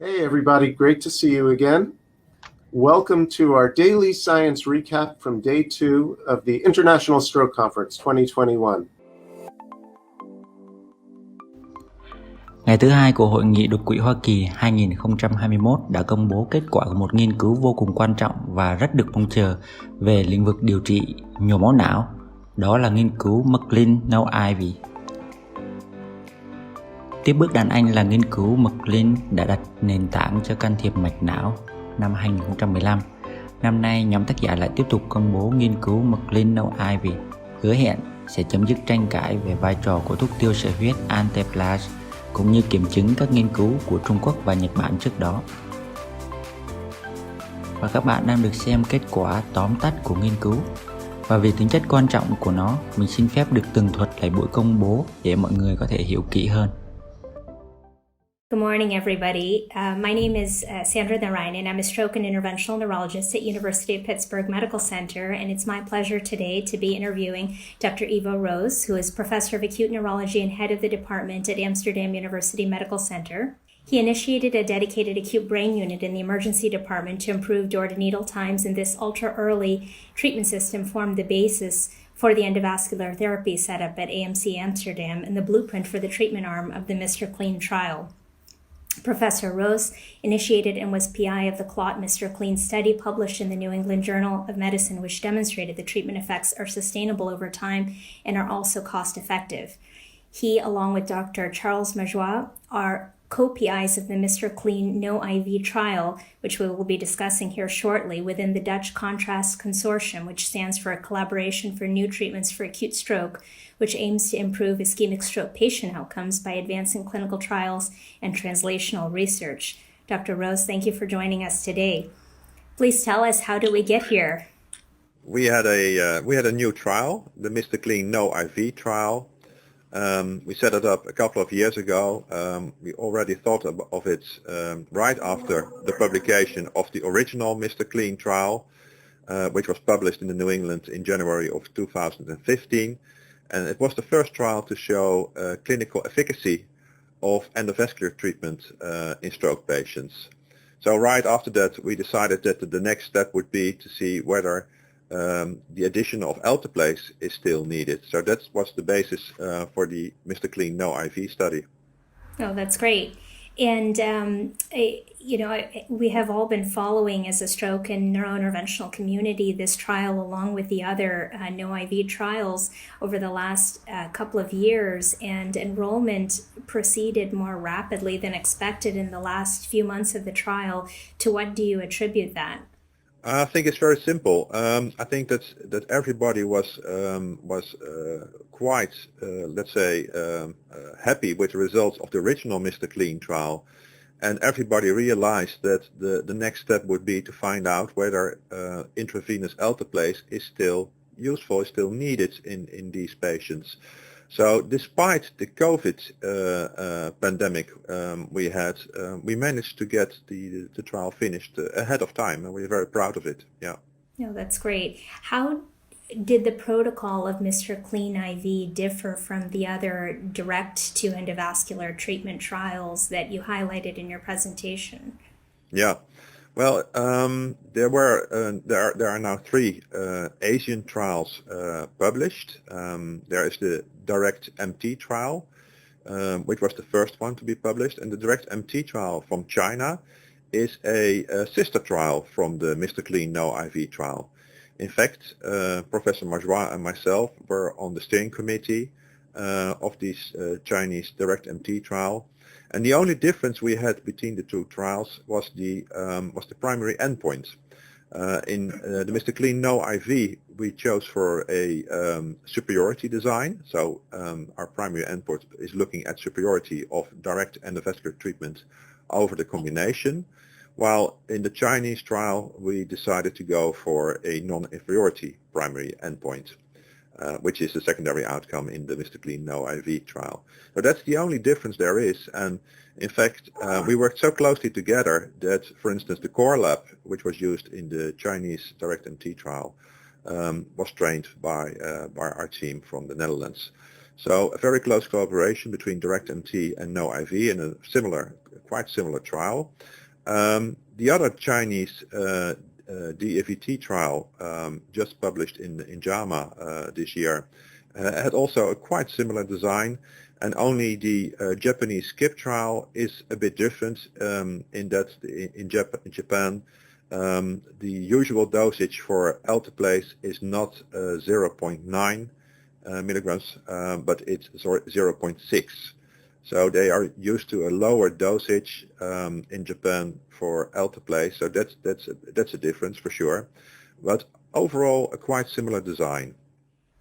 Hey everybody, great to see you again. Welcome to our daily science recap from day 2 of the International Stroke Conference 2021. Ngày thứ hai của Hội nghị đột quỵ Hoa Kỳ 2021 đã công bố kết quả của một nghiên cứu vô cùng quan trọng và rất được mong chờ về lĩnh vực điều trị nhồi máu não. Đó là nghiên cứu McLean-Knowles-IV. Tiếp bước đàn Anh là nghiên cứu McLean đã đặt nền tảng cho can thiệp mạch não năm 2015. Năm nay, nhóm tác giả lại tiếp tục công bố nghiên cứu McLean-Knowles-IV, hứa hẹn sẽ chấm dứt tranh cãi về vai trò của thuốc tiêu sợi huyết Alteplase, cũng như kiểm chứng các nghiên cứu của Trung Quốc và Nhật Bản trước đó. Và các bạn đang được xem kết quả tóm tắt của nghiên cứu. Và vì tính chất quan trọng của nó, mình xin phép được tường thuật lại buổi công bố để mọi người có thể hiểu kỹ hơn. Good morning, everybody. My name is Sandra Narayanan. I'm a stroke and interventional neurologist at University of Pittsburgh Medical Center, and it's my pleasure today to be interviewing Dr. Ivo Rose, who is professor of acute neurology and head of the department at Amsterdam University Medical Center. He initiated a dedicated acute brain unit in the emergency department to improve door-to-needle times, and this ultra-early treatment system formed the basis for the endovascular therapy setup at AMC Amsterdam and the blueprint for the treatment arm of the Mr. Clean trial. Professor Rose initiated and was PI of the CLOT Mr. Clean study published in the New England Journal of Medicine, which demonstrated the treatment effects are sustainable over time and are also cost-effective. He, along with Dr. Charles Majois, are co-PIs of the Mr. Clean No IV trial, which we will be discussing here shortly, within the Dutch Contrast Consortium, which stands for a collaboration for new treatments for acute stroke, which aims to improve ischemic stroke patient outcomes by advancing clinical trials and translational research. Dr. Rose, thank you for joining us today. Please tell us, how did we get here? We had a new trial, the Mr. Clean No IV trial. We set it up a couple of years ago. We already thought of it right after the publication of the original Mr. Clean trial, which was published in the New England in January of 2015. And it was the first trial to show clinical efficacy of endovascular treatment in stroke patients. So right after that, we decided that the next step would be to see whether the addition of Alteplase is still needed. So that was the basis for the Mr. Clean No IV study. Oh, that's great. And, we have all been following, as a stroke and neurointerventional community, this trial along with the other No IV trials over the last couple of years, and enrollment proceeded more rapidly than expected in the last few months of the trial. To what do you attribute that? I think it's very simple. I think that everybody was quite, happy with the results of the original Mr. Clean trial, and everybody realized that the next step would be to find out whether intravenous Alteplase is still useful, is still needed in these patients. So despite the COVID pandemic we managed to get the trial finished ahead of time, and we're very proud of it. Yeah. No, that's great. How did the protocol of Mr. Clean IV differ from the other direct to endovascular treatment trials that you highlighted in your presentation? Yeah. Well, there are now 3 Asian trials published. There is the Direct MT trial, which was the first one to be published, and the Direct MT trial from China is a sister trial from the Mr. Clean No IV trial. In fact, Professor Majois and myself were on the steering committee of this Chinese Direct MT trial. And the only difference we had between the 2 trials was the primary endpoint. In the Mr. Clean No IV, we chose for a superiority design. So our primary endpoint is looking at superiority of direct endovascular treatment over the combination. While in the Chinese trial, we decided to go for a non-inferiority primary endpoint, which is the secondary outcome in the Mr. Clean No IV trial. So that's the only difference there is. And in fact, we worked so closely together that, for instance, the core lab, which was used in the Chinese Direct MT trial, was trained by our team from the Netherlands. So a very close collaboration between direct MT and no IV in a quite similar trial. The other Chinese DEVT trial just published in JAMA this year had also a quite similar design, and only the Japanese SKIP trial is a bit different in that in Japan the usual dosage for Alteplase is not 0.9 milligrams, but it's 0.6. So they are used to a lower dosage in Japan for Alteplase, so that's a difference for sure. But overall, a quite similar design.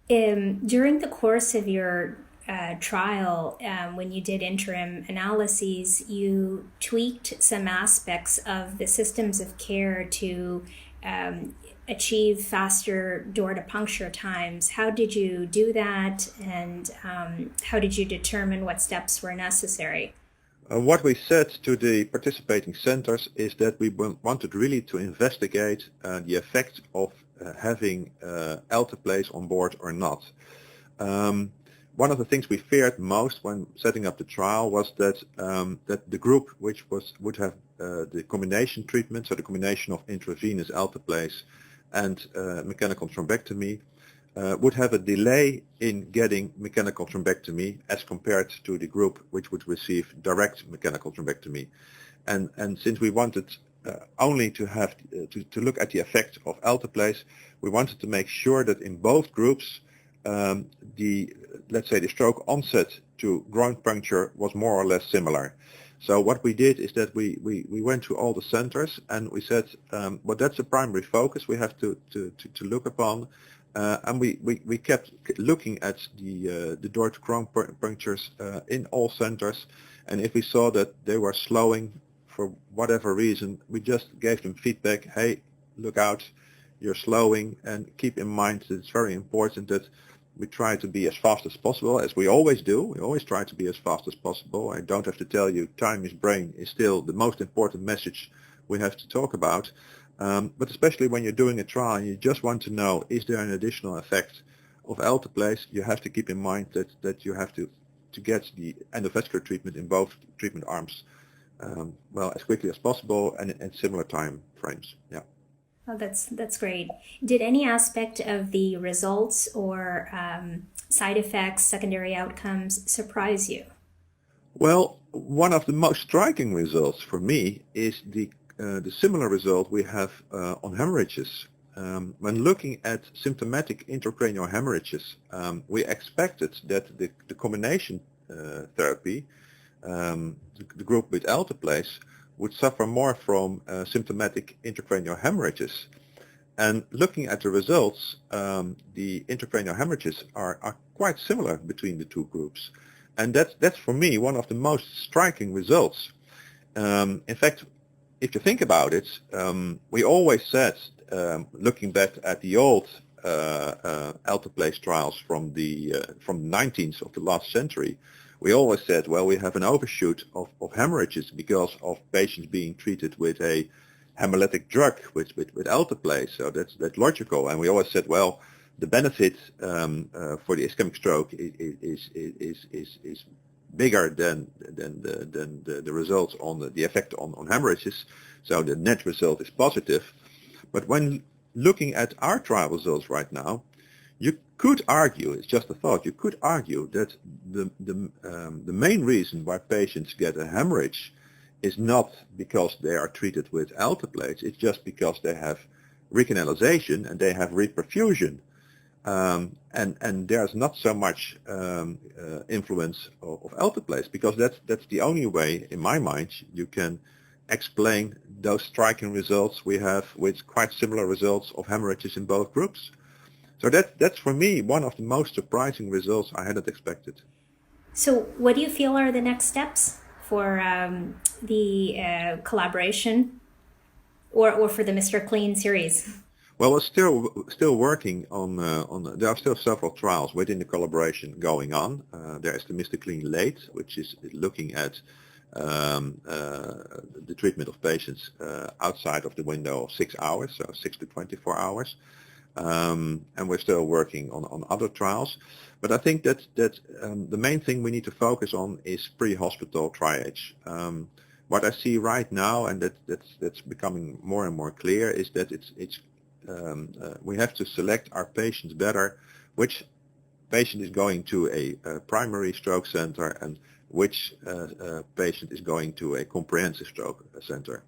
During the course of your trial, when you did interim analyses, you tweaked some aspects of the systems of care to achieve faster door-to-puncture times. How did you do that, and how did you determine what steps were necessary? What we said to the participating centers is that we wanted really to investigate the effect of having Alteplase on board or not. One of the things we feared most when setting up the trial was that that the group which would have the combination treatment, so the combination of intravenous Alteplase and mechanical thrombectomy, would have a delay in getting mechanical thrombectomy as compared to the group which would receive direct mechanical thrombectomy. And since we wanted only to have to look at the effect of Alteplase, we wanted to make sure that in both groups let's say the stroke onset to groin puncture was more or less similar. So what we did is that we went to all the centers and we said, well, that's a primary focus we have to look upon. And we kept looking at the door to groin punctures in all centers. And if we saw that they were slowing for whatever reason, we just gave them feedback. Hey, look out, you're slowing, and keep in mind that it's very important that we try to be as fast as possible, as we always do. We always try to be as fast as possible. I don't have to tell you, time is brain is still the most important message we have to talk about. But especially when you're doing a trial and you just want to know, is there an additional effect of Alteplase, you have to keep in mind that you have to get the endovascular treatment in both treatment arms well, as quickly as possible and in similar time frames. Yeah. Oh, that's great. Did any aspect of the results or side effects, secondary outcomes surprise you? Well, one of the most striking results for me is the similar result we have on hemorrhages. When looking at symptomatic intracranial hemorrhages, we expected that the combination therapy, the group with Alteplase, would suffer more from symptomatic intracranial hemorrhages. And looking at the results, the intracranial hemorrhages are quite similar between the two groups. And that's for me one of the most striking results. In fact, if you think about it, we always said, looking back at the old Alteplase trials from the 19th of the last century, we always said, well, we have an overshoot of hemorrhages because of patients being treated with a hemolytic drug with Alteplase. So that's logical. And we always said, well, the benefit for the ischemic stroke is bigger than the results on the effect on hemorrhages. So the net result is positive. But when looking at our trial results right now, you could argue, it's just a thought, you could argue that the main reason why patients get a hemorrhage is not because they are treated with Alteplase, it's just because they have recanalization and they have reperfusion. And there's not so much influence of Alteplase, because that's the only way, in my mind, you can explain those striking results we have with quite similar results of hemorrhages in both groups. So that's for me one of the most surprising results I hadn't expected. So what do you feel are the next steps for the collaboration or for the Mr. Clean series? Well, we're still working on there are still several trials within the collaboration going on. There is the Mr. Clean Late, which is looking at the treatment of patients outside of the window of 6 hours, so 6 to 24 hours. and we're still working on other trials. But I think that the main thing we need to focus on is pre-hospital triage. What I see right now, and that's becoming more and more clear, is that we have to select our patients better, which patient is going to a primary stroke center and which patient is going to a comprehensive stroke center.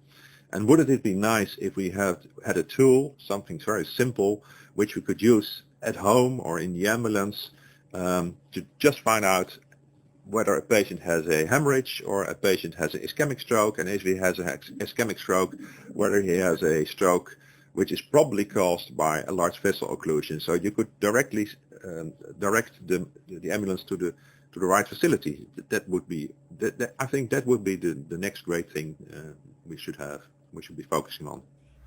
And wouldn't it be nice if we had a tool, something very simple, which we could use at home or in the ambulance to just find out whether a patient has a hemorrhage or a patient has an ischemic stroke, and if he has an ischemic stroke, whether he has a stroke which is probably caused by a large vessel occlusion. So you could directly direct the ambulance to the right facility. That would be, I think that would be the next great thing we should be focusing on.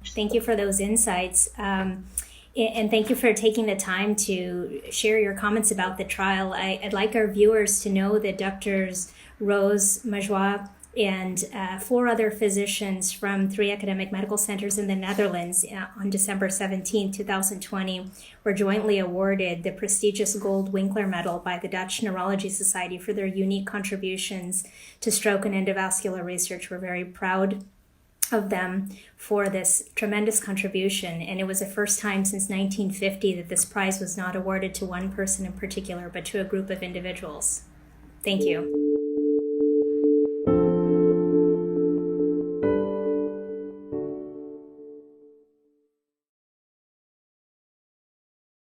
Thank you for those insights. And thank you for taking the time to share your comments about the trial. I'd like our viewers to know that Drs. Rose, Majois, and 4 other physicians from 3 academic medical centers in the Netherlands on December 17, 2020 were jointly awarded the prestigious Gold Winkler Medal by the Dutch Neurology Society for their unique contributions to stroke and endovascular research. We're very proud of them for this tremendous contribution, and it was the first time since 1950 that this prize was not awarded to one person in particular, but to a group of individuals. Thank you.